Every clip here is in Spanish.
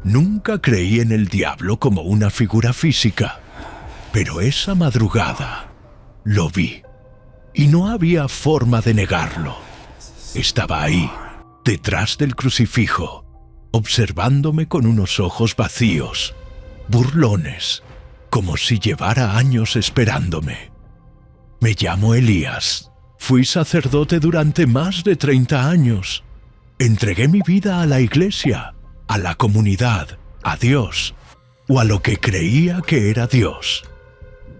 Nunca creí en el diablo como una figura física, pero esa madrugada lo vi y no había forma de negarlo. Estaba ahí, detrás del crucifijo, observándome con unos ojos vacíos, burlones, como si llevara años esperándome. Me llamo Elías. Fui sacerdote durante más de 30 años. Entregué mi vida a la iglesia, a la comunidad, a Dios, o a lo que creía que era Dios.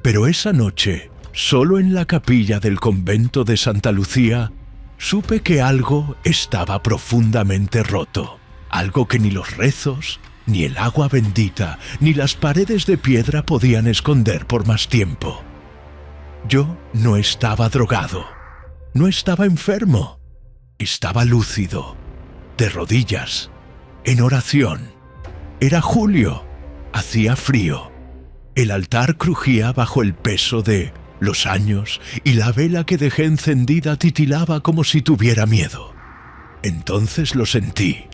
Pero esa noche, solo en la capilla del convento de Santa Lucía, supe que algo estaba profundamente roto. Algo que ni los rezos, ni el agua bendita, ni las paredes de piedra podían esconder por más tiempo. Yo no estaba drogado, no estaba enfermo, estaba lúcido, de rodillas, en oración. Era julio, hacía frío. El altar crujía bajo el peso de los años y la vela que dejé encendida titilaba como si tuviera miedo. Entonces lo sentí,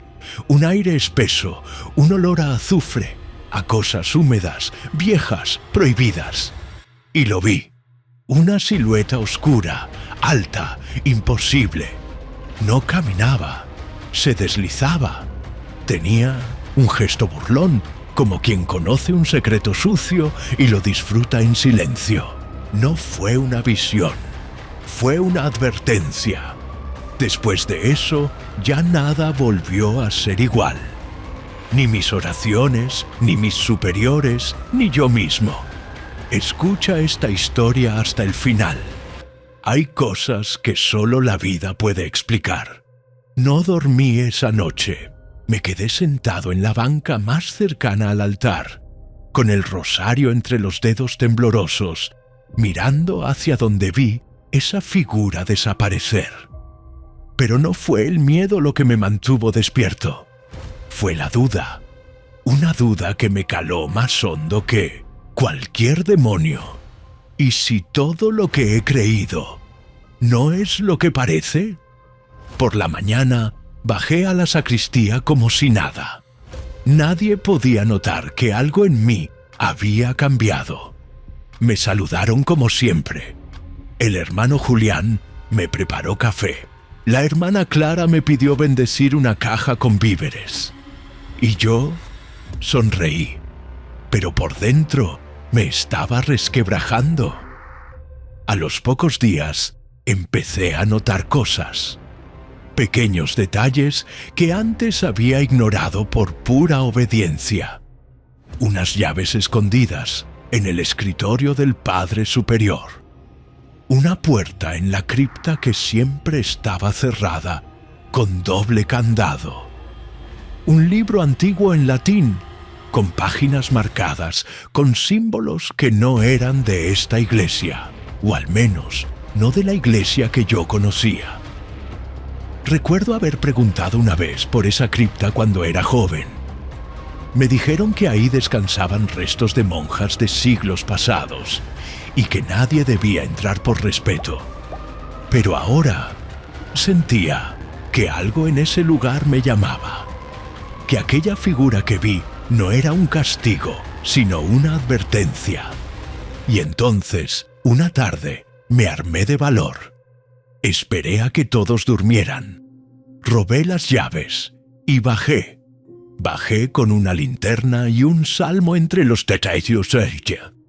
un aire espeso, un olor a azufre, a cosas húmedas, viejas, prohibidas. Y lo vi, una silueta oscura, alta, imposible. No caminaba, se deslizaba. Tenía un gesto burlón, como quien conoce un secreto sucio y lo disfruta en silencio. No fue una visión, fue una advertencia. Después de eso, ya nada volvió a ser igual. Ni mis oraciones, ni mis superiores, ni yo mismo. Escucha esta historia hasta el final. Hay cosas que solo la vida puede explicar. No dormí esa noche. Me quedé sentado en la banca más cercana al altar, con el rosario entre los dedos temblorosos, mirando hacia donde vi esa figura desaparecer. Pero no fue el miedo lo que me mantuvo despierto. Fue la duda. Una duda que me caló más hondo que cualquier demonio. ¿Y si todo lo que he creído no es lo que parece? Por la mañana bajé a la sacristía como si nada. Nadie podía notar que algo en mí había cambiado. Me saludaron como siempre. El hermano Julián me preparó café. La hermana Clara me pidió bendecir una caja con víveres. Y yo sonreí, pero por dentro me estaba resquebrajando. A los pocos días empecé a notar cosas. Pequeños detalles que antes había ignorado por pura obediencia. Unas llaves escondidas en el escritorio del Padre Superior. Una puerta en la cripta que siempre estaba cerrada, con doble candado. Un libro antiguo en latín, con páginas marcadas, con símbolos que no eran de esta iglesia, o al menos no de la iglesia que yo conocía. Recuerdo haber preguntado una vez por esa cripta cuando era joven. Me dijeron que ahí descansaban restos de monjas de siglos pasados y que nadie debía entrar por respeto. Pero ahora sentía que algo en ese lugar me llamaba, que aquella figura que vi no era un castigo, sino una advertencia. Y entonces, una tarde, me armé de valor. Esperé a que todos durmieran. Robé las llaves y bajé. Bajé con una linterna y un salmo entre los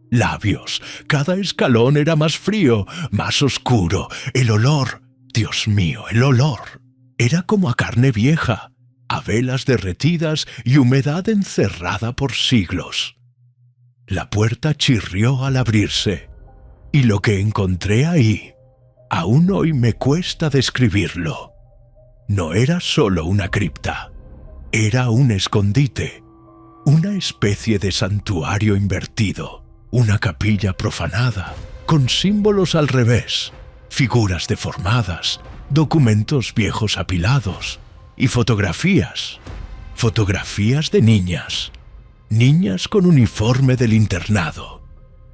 labios. Cada escalón era más frío, más oscuro. El olor, Dios mío, el olor. Era como a carne vieja, a velas derretidas y humedad encerrada por siglos. La puerta chirrió al abrirse, y lo que encontré ahí, aún hoy me cuesta describirlo. No era solo una cripta, era un escondite, una especie de santuario invertido, una capilla profanada, con símbolos al revés, figuras deformadas, documentos viejos apilados y fotografías de niñas, niñas con uniforme del internado,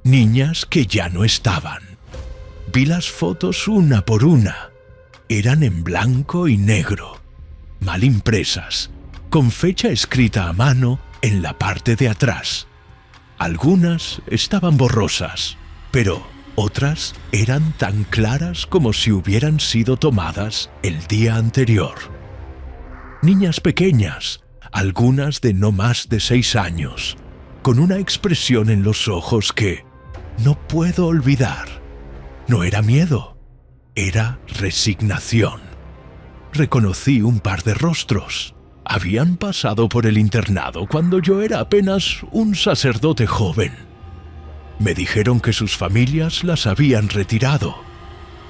niñas que ya no estaban. Vi las fotos una por una. Eran en blanco y negro, mal impresas, con fecha escrita a mano en la parte de atrás. Algunas estaban borrosas, pero otras eran tan claras como si hubieran sido tomadas el día anterior. Niñas pequeñas, algunas de no más de 6 años, con una expresión en los ojos que no puedo olvidar. No era miedo, era resignación. Reconocí un par de rostros. Habían pasado por el internado cuando yo era apenas un sacerdote joven. Me dijeron que sus familias las habían retirado,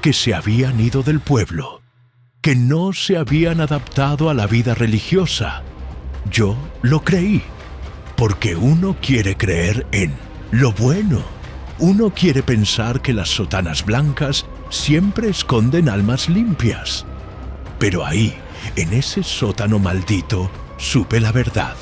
que se habían ido del pueblo, que no se habían adaptado a la vida religiosa. Yo lo creí, porque uno quiere creer en lo bueno. Uno quiere pensar que las sotanas blancas siempre esconden almas limpias. Pero ahí, en ese sótano maldito, supe la verdad.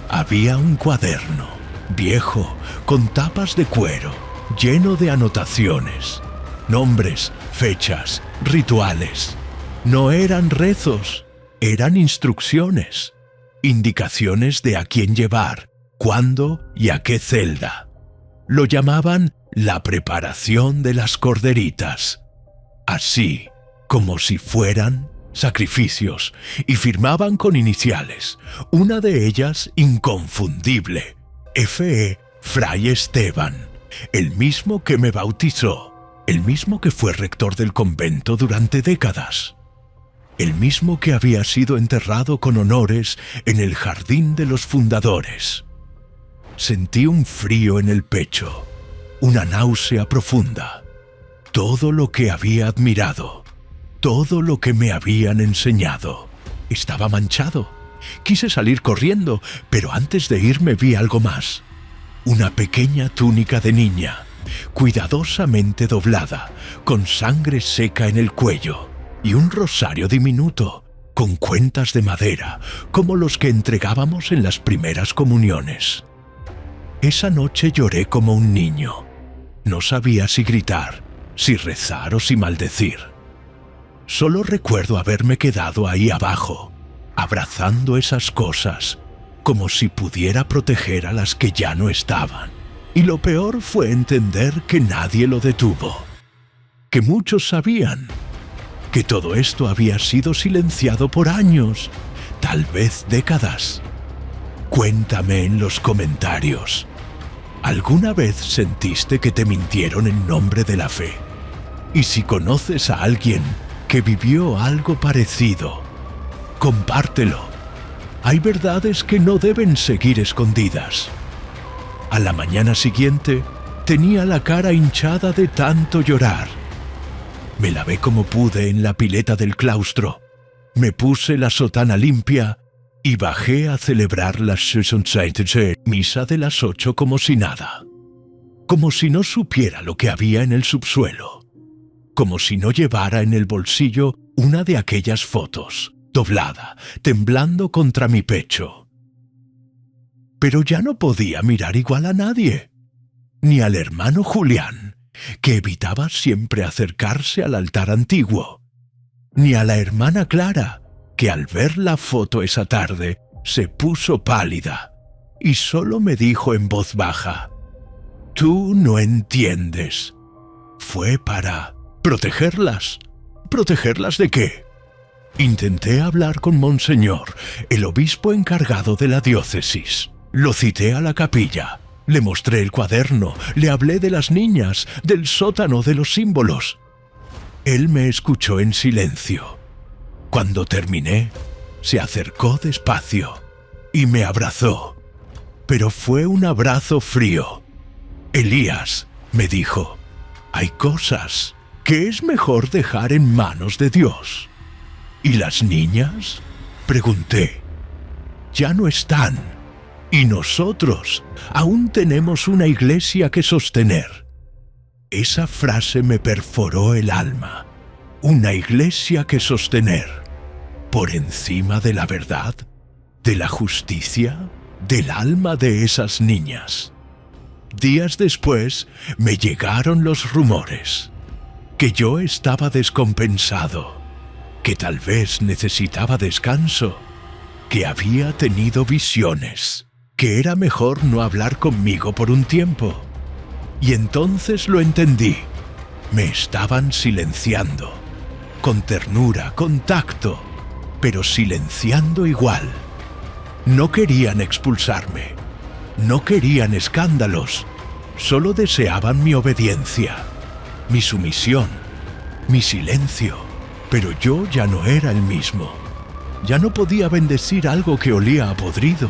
Había un cuaderno, viejo, con tapas de cuero, lleno de anotaciones, nombres, fechas, rituales. No eran rezos, eran instrucciones, indicaciones de a quién llevar, cuándo y a qué celda. Lo llamaban la preparación de las corderitas. Así, como si fueran sacrificios, y firmaban con iniciales, una de ellas inconfundible, F.E. Fray Esteban, el mismo que me bautizó, el mismo que fue rector del convento durante décadas, el mismo que había sido enterrado con honores en el jardín de los fundadores. Sentí un frío en el pecho, una náusea profunda. Todo lo que había admirado, todo lo que me habían enseñado, estaba manchado. Quise salir corriendo, pero antes de irme vi algo más. Una pequeña túnica de niña, cuidadosamente doblada, con sangre seca en el cuello, y un rosario diminuto, con cuentas de madera, como los que entregábamos en las primeras comuniones. Esa noche lloré como un niño. No sabía si gritar, si rezar o si maldecir. Solo recuerdo haberme quedado ahí abajo, abrazando esas cosas, como si pudiera proteger a las que ya no estaban. Y lo peor fue entender que nadie lo detuvo, que muchos sabían, que todo esto había sido silenciado por años, tal vez décadas. Cuéntame en los comentarios. ¿Alguna vez sentiste que te mintieron en nombre de la fe? Y si conoces a alguien que vivió algo parecido, compártelo. Hay verdades que no deben seguir escondidas. A la mañana siguiente tenía la cara hinchada de tanto llorar. Me lavé como pude en la pileta del claustro, me puse la sotana limpia y bajé a celebrar la misa de las 8 como si nada. Como si no supiera lo que había en el subsuelo. Como si no llevara en el bolsillo una de aquellas fotos, doblada, temblando contra mi pecho. Pero ya no podía mirar igual a nadie, ni al hermano Julián, que evitaba siempre acercarse al altar antiguo, ni a la hermana Clara, que al ver la foto esa tarde se puso pálida y solo me dijo en voz baja: «Tú no entiendes. Fue para protegerlas». ¿Protegerlas de qué? Intenté hablar con Monseñor, el obispo encargado de la diócesis. Lo cité a la capilla, le mostré el cuaderno, le hablé de las niñas, del sótano de los símbolos. Él me escuchó en silencio. Cuando terminé, se acercó despacio y me abrazó. Pero fue un abrazo frío. «Elías», me dijo, «hay cosas que es mejor dejar en manos de Dios». «¿Y las niñas?», pregunté. «Ya no están. Y nosotros aún tenemos una iglesia que sostener». Esa frase me perforó el alma. Una iglesia que sostener. ¿Por encima de la verdad? ¿De la justicia? ¿Del alma de esas niñas? Días después me llegaron los rumores. Que yo estaba descompensado. Que tal vez necesitaba descanso. Que había tenido visiones. que era mejor no hablar conmigo por un tiempo. Y entonces lo entendí. Me estaban silenciando, con ternura, con tacto, pero silenciando igual. No querían expulsarme, no querían escándalos, solo deseaban mi obediencia, mi sumisión, mi silencio. Pero yo ya no era el mismo. Ya no podía bendecir algo que olía a podrido.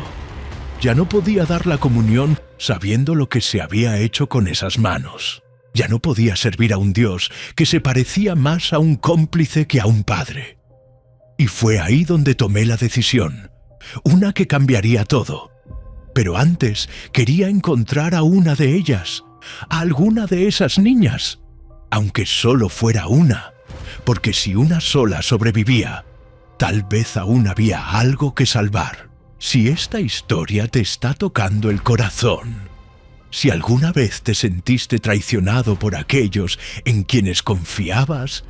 Ya no podía dar la comunión sabiendo lo que se había hecho con esas manos. Ya no podía servir a un Dios que se parecía más a un cómplice que a un padre. Y fue ahí donde tomé la decisión, una que cambiaría todo. Pero antes quería encontrar a una de ellas, a alguna de esas niñas, aunque solo fuera una, porque si una sola sobrevivía, tal vez aún había algo que salvar. Si esta historia te está tocando el corazón, si alguna vez te sentiste traicionado por aquellos en quienes confiabas,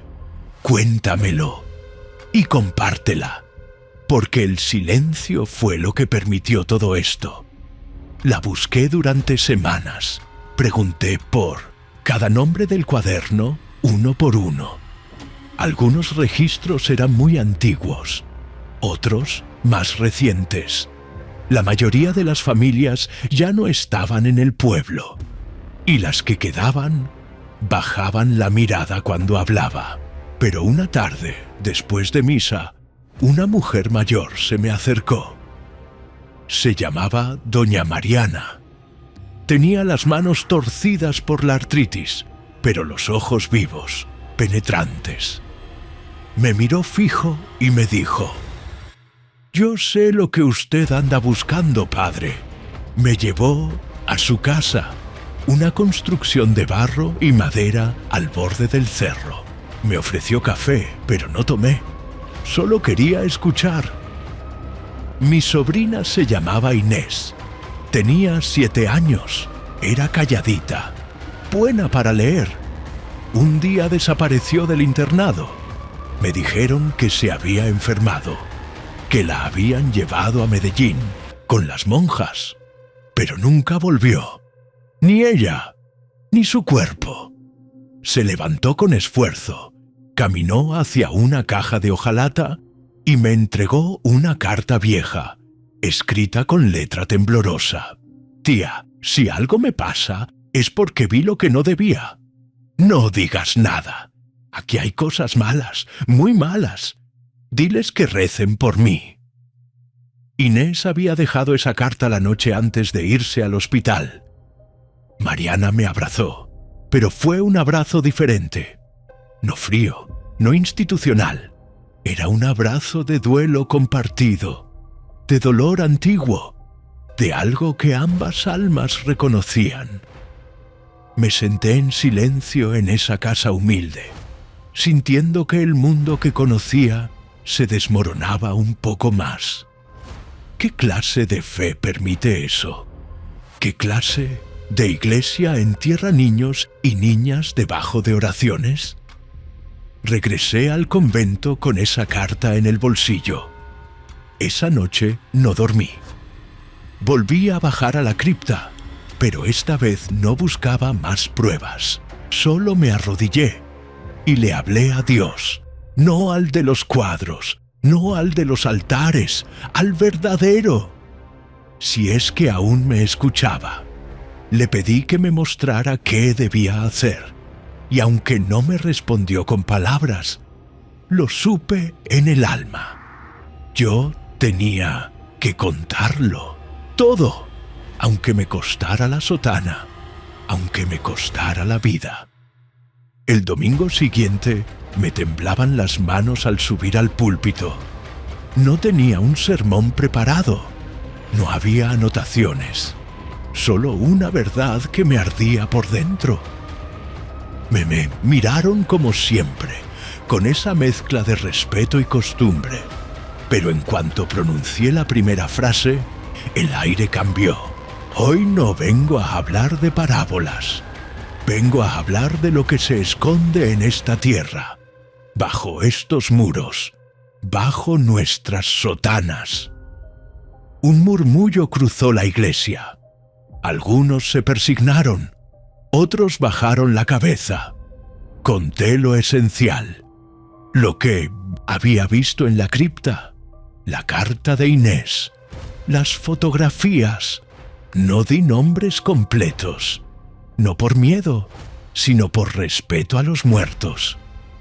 cuéntamelo y compártela, porque el silencio fue lo que permitió todo esto. La busqué durante semanas, pregunté por cada nombre del cuaderno, uno por uno. Algunos registros eran muy antiguos, otros más recientes. La mayoría de las familias ya no estaban en el pueblo, y las que quedaban bajaban la mirada cuando hablaba. Pero una tarde, después de misa, una mujer mayor se me acercó. Se llamaba Doña Mariana. Tenía las manos torcidas por la artritis, pero los ojos vivos, penetrantes. Me miró fijo y me dijo: «Yo sé lo que usted anda buscando, padre». Me llevó a su casa, una construcción de barro y madera al borde del cerro. Me ofreció café, pero no tomé. Solo quería escuchar. Mi sobrina se llamaba Inés. Tenía 7 años. Era calladita, buena para leer. Un día desapareció del internado. Me dijeron que se había enfermado, que la habían llevado a Medellín con las monjas, pero nunca volvió. Ni ella, ni su cuerpo. Se levantó con esfuerzo, caminó hacia una caja de hojalata y me entregó una carta vieja, escrita con letra temblorosa. «Tía, si algo me pasa, es porque vi lo que no debía. No digas nada. Aquí hay cosas malas, muy malas. Diles que recen por mí». Inés había dejado esa carta la noche antes de irse al hospital. Mariana me abrazó, pero fue un abrazo diferente. No frío, no institucional. Era un abrazo de duelo compartido, de dolor antiguo, de algo que ambas almas reconocían. Me senté en silencio en esa casa humilde, sintiendo que el mundo que conocía se desmoronaba un poco más. ¿Qué clase de fe permite eso? ¿Qué clase de iglesia entierra niños y niñas debajo de oraciones? Regresé al convento con esa carta en el bolsillo. Esa noche no dormí. Volví a bajar a la cripta, pero esta vez no buscaba más pruebas. Solo me arrodillé y le hablé a Dios, no al de los cuadros, no al de los altares, al verdadero. Si es que aún me escuchaba, le pedí que me mostrara qué debía hacer. Y aunque no me respondió con palabras, lo supe en el alma. Yo tenía que contarlo, todo, aunque me costara la sotana, aunque me costara la vida. El domingo siguiente me temblaban las manos al subir al púlpito. No tenía un sermón preparado, no había anotaciones, solo una verdad que me ardía por dentro. Me miraron como siempre, con esa mezcla de respeto y costumbre. Pero en cuanto pronuncié la primera frase, el aire cambió. Hoy no vengo a hablar de parábolas. Vengo a hablar de lo que se esconde en esta tierra, bajo estos muros, bajo nuestras sotanas. Un murmullo cruzó la iglesia. Algunos se persignaron, otros bajaron la cabeza. Conté lo esencial, lo que había visto en la cripta, la carta de Inés, las fotografías. No di nombres completos, no por miedo, sino por respeto a los muertos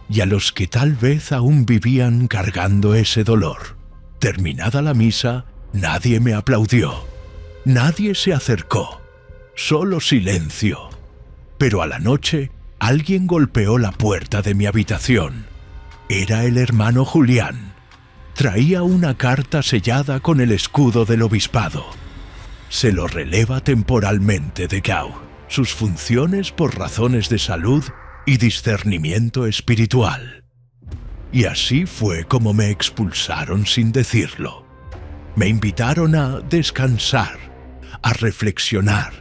y a los que tal vez aún vivían cargando ese dolor. Terminada la misa, nadie me aplaudió, nadie se acercó, solo silencio. Pero a la noche, alguien golpeó la puerta de mi habitación. Era el hermano Julián. Traía una carta sellada con el escudo del obispado. Se lo releva temporalmente de Gau, sus funciones por razones de salud y discernimiento espiritual. Y así fue como me expulsaron sin decirlo. Me invitaron a descansar, a reflexionar,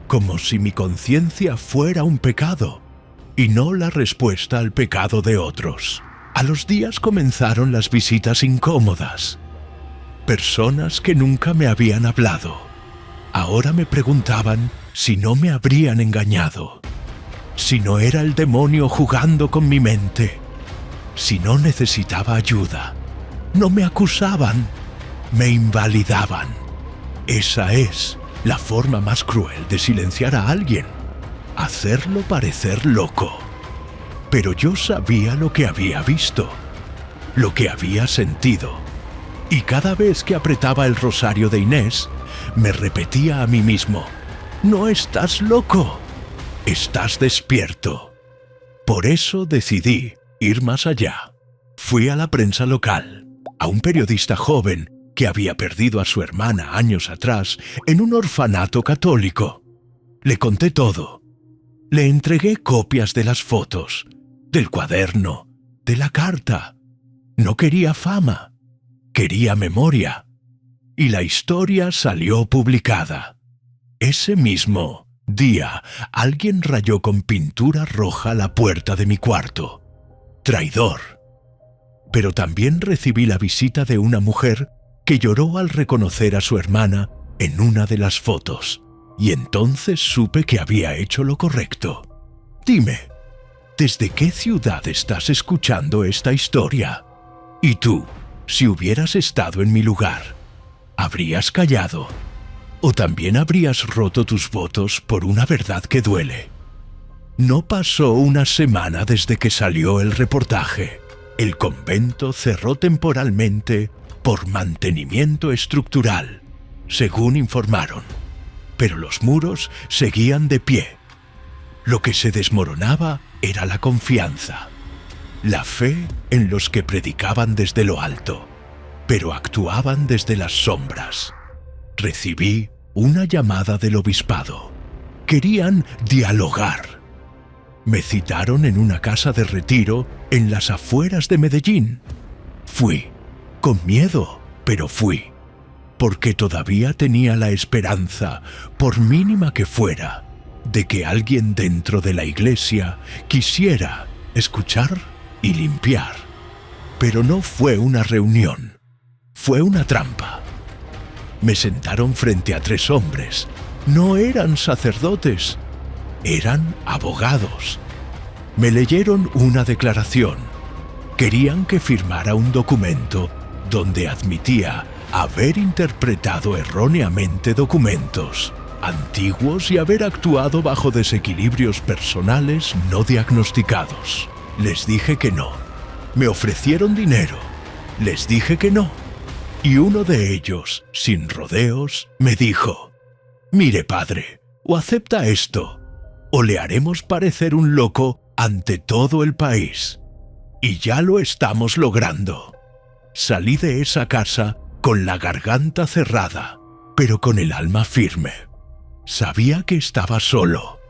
como si mi conciencia fuera un pecado y no la respuesta al pecado de otros. A los días comenzaron las visitas incómodas. Personas que nunca me habían hablado. Ahora me preguntaban si no me habrían engañado, si no era el demonio jugando con mi mente, si no necesitaba ayuda. No me acusaban, me invalidaban. Esa es la forma más cruel de silenciar a alguien, hacerlo parecer loco. Pero yo sabía lo que había visto, lo que había sentido, y cada vez que apretaba el rosario de Inés, me repetía a mí mismo: no estás loco, estás despierto. Por eso decidí ir más allá. Fui a la prensa local, a un periodista joven que había perdido a su hermana años atrás en un orfanato católico. Le conté todo. Le entregué copias de las fotos, del cuaderno, de la carta. No quería fama, quería memoria. Y la historia salió publicada. Ese mismo día, alguien rayó con pintura roja la puerta de mi cuarto. Traidor. Pero también recibí la visita de una mujer que lloró al reconocer a su hermana en una de las fotos. Y entonces supe que había hecho lo correcto. Dime, ¿desde qué ciudad estás escuchando esta historia? Y tú, si hubieras estado en mi lugar, ¿habrías callado? ¿O también habrías roto tus votos por una verdad que duele? No pasó una semana desde que salió el reportaje. El convento cerró temporalmente por mantenimiento estructural, según informaron. Pero los muros seguían de pie. Lo que se desmoronaba era la confianza, la fe en los que predicaban desde lo alto, pero actuaban desde las sombras. Recibí una llamada del obispado. Querían dialogar. Me citaron en una casa de retiro en las afueras de Medellín. Fui, con miedo, pero fui, porque todavía tenía la esperanza, por mínima que fuera, de que alguien dentro de la iglesia quisiera escuchar y limpiar. Pero no fue una reunión, fue una trampa. Me sentaron frente a 3 hombres. No eran sacerdotes, eran abogados. Me leyeron una declaración. Querían que firmara un documento donde admitía haber interpretado erróneamente documentos antiguos y haber actuado bajo desequilibrios personales no diagnosticados. Les dije que no. Me ofrecieron dinero. Les dije que no. Y uno de ellos, sin rodeos, me dijo: «Mire, padre, o acepta esto, o le haremos parecer un loco ante todo el país». Y ya lo estamos logrando. Salí de esa casa con la garganta cerrada, pero con el alma firme. Sabía que estaba solo,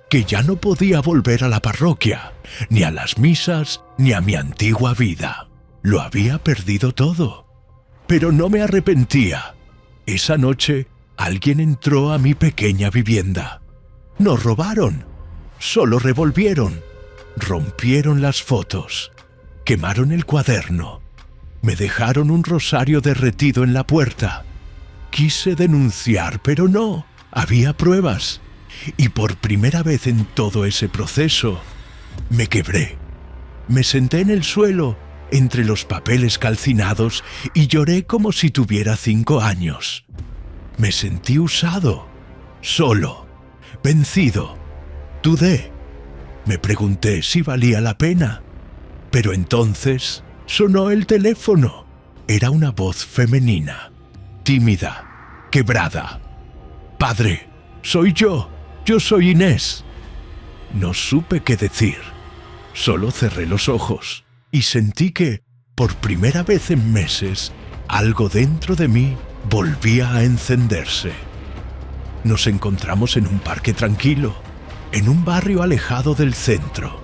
que ya no podía volver a la parroquia, ni a las misas, ni a mi antigua vida. Lo había perdido todo. Pero no me arrepentía. Esa noche, alguien entró a mi pequeña vivienda. Nos robaron, solo revolvieron, rompieron las fotos, quemaron el cuaderno, me dejaron un rosario derretido en la puerta. Quise denunciar, pero no, había pruebas. Y por primera vez en todo ese proceso, me quebré. Me senté en el suelo, entre los papeles calcinados, y lloré como si tuviera 5 años. Me sentí usado, solo, vencido. Dudé. Me pregunté si valía la pena. Pero entonces sonó el teléfono. Era una voz femenina, tímida, quebrada. «Padre, soy yo soy Inés». No supe qué decir. Solo cerré los ojos y sentí que, por primera vez en meses, algo dentro de mí volvía a encenderse. Nos encontramos en un parque tranquilo, en un barrio alejado del centro.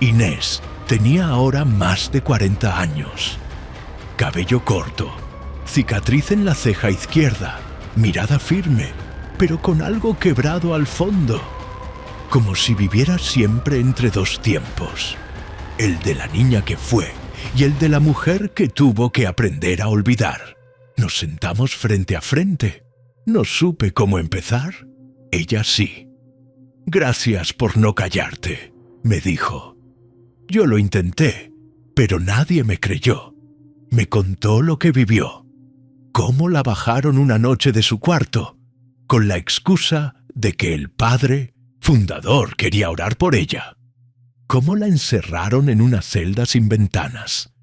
Inés tenía ahora más de 40 años. Cabello corto, cicatriz en la ceja izquierda, mirada firme, pero con algo quebrado al fondo, como si viviera siempre entre 2 tiempos, el de la niña que fue y el de la mujer que tuvo que aprender a olvidar. Nos sentamos frente a frente. No supe cómo empezar. Ella sí. «Gracias por no callarte», me dijo. Yo lo intenté, pero nadie me creyó. Me contó lo que vivió, cómo la bajaron una noche de su cuarto, con la excusa de que el padre fundador quería orar por ella, cómo la encerraron en una celda sin ventanas,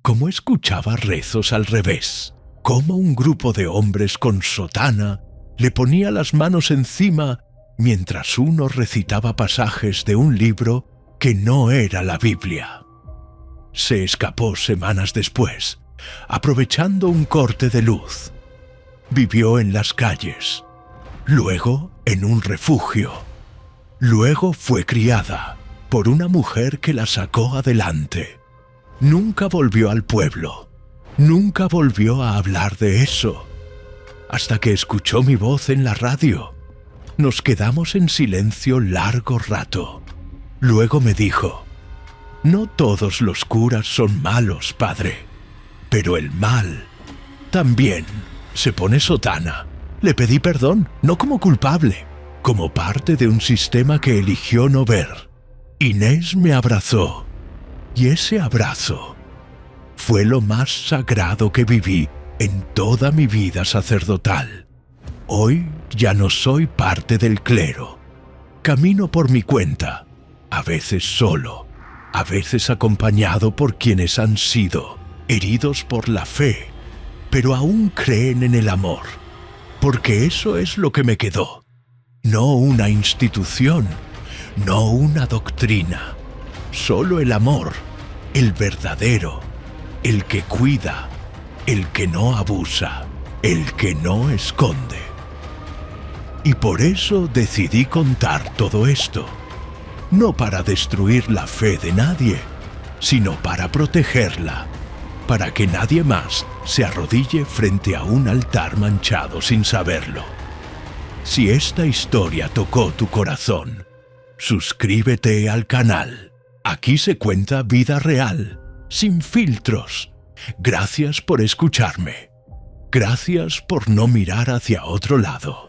cómo escuchaba rezos al revés, cómo un grupo de hombres con sotana le ponía las manos encima mientras uno recitaba pasajes de un libro que no era la Biblia. Se escapó semanas después, aprovechando un corte de luz. Vivió en las calles, luego en un refugio. Luego fue criada por una mujer que la sacó adelante. Nunca volvió al pueblo, nunca volvió a hablar de eso, hasta que escuchó mi voz en la radio. Nos quedamos en silencio largo rato. Luego me dijo: «No todos los curas son malos, padre, pero el mal también se pone sotana». Le pedí perdón, no como culpable, como parte de un sistema que eligió no ver. Inés me abrazó, y ese abrazo fue lo más sagrado que viví en toda mi vida sacerdotal. Hoy ya no soy parte del clero. Camino por mi cuenta, a veces solo, a veces acompañado por quienes han sido heridos por la fe, pero aún creen en el amor, porque eso es lo que me quedó. No una institución, no una doctrina, solo el amor, el verdadero, el que cuida, el que no abusa, el que no esconde. Y por eso decidí contar todo esto, no para destruir la fe de nadie, sino para protegerla, para que nadie más se arrodille frente a un altar manchado sin saberlo. Si esta historia tocó tu corazón, suscríbete al canal. Aquí se cuenta vida real, sin filtros. Gracias por escucharme. Gracias por no mirar hacia otro lado.